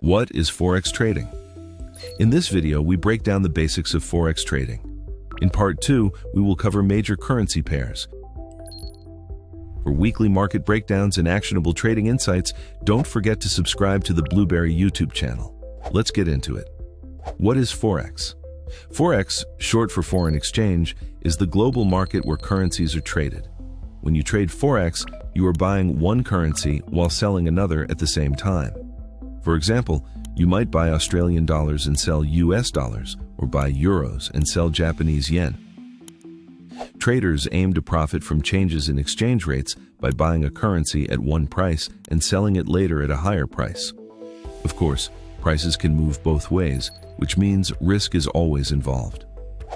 What is Forex trading? In this video, we break down the basics of Forex trading. In part 2, we will cover major currency pairs. For weekly market breakdowns and actionable trading insights, don't forget to subscribe to the Blueberry YouTube channel. Let's get into it. What is Forex? Forex, short for foreign exchange, is the global market where currencies are traded. When you trade Forex, you are buying one currency while selling another at the same time. For example, you might buy Australian dollars and sell US dollars, or buy euros and sell Japanese yen. Traders aim to profit from changes in exchange rates by buying a currency at one price and selling it later at a higher price. Of course, prices can move both ways, which means risk is always involved.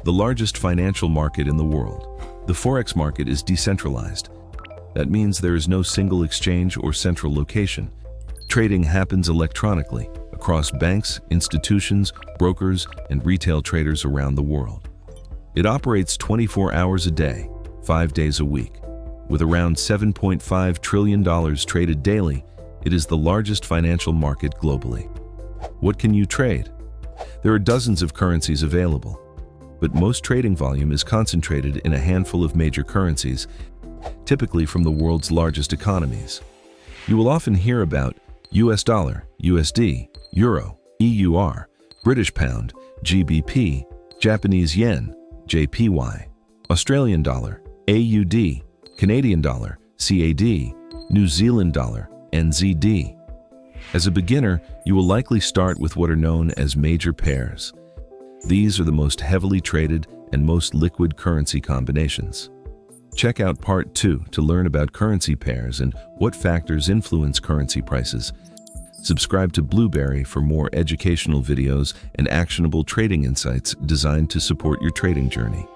The largest financial market in the world, the Forex market, is decentralized. That means there is no single exchange or central location. Trading happens electronically across banks, institutions, brokers, and retail traders around the world. It operates 24 hours a day, 5 days a week. With around $7.5 trillion traded daily, it is the largest financial market globally. What can you trade? There are dozens of currencies available, but most trading volume is concentrated in a handful of major currencies, typically from the world's largest economies. You will often hear about US dollar, USD, Euro, EUR, British pound, GBP, Japanese yen, JPY, Australian dollar, AUD, Canadian dollar, CAD, New Zealand dollar, NZD. As a beginner, you will likely start with what are known as major pairs. These are the most heavily traded and most liquid currency combinations. Check out Part 2 to learn about currency pairs and what factors influence currency prices. Subscribe to Blueberry for more educational videos and actionable trading insights designed to support your trading journey.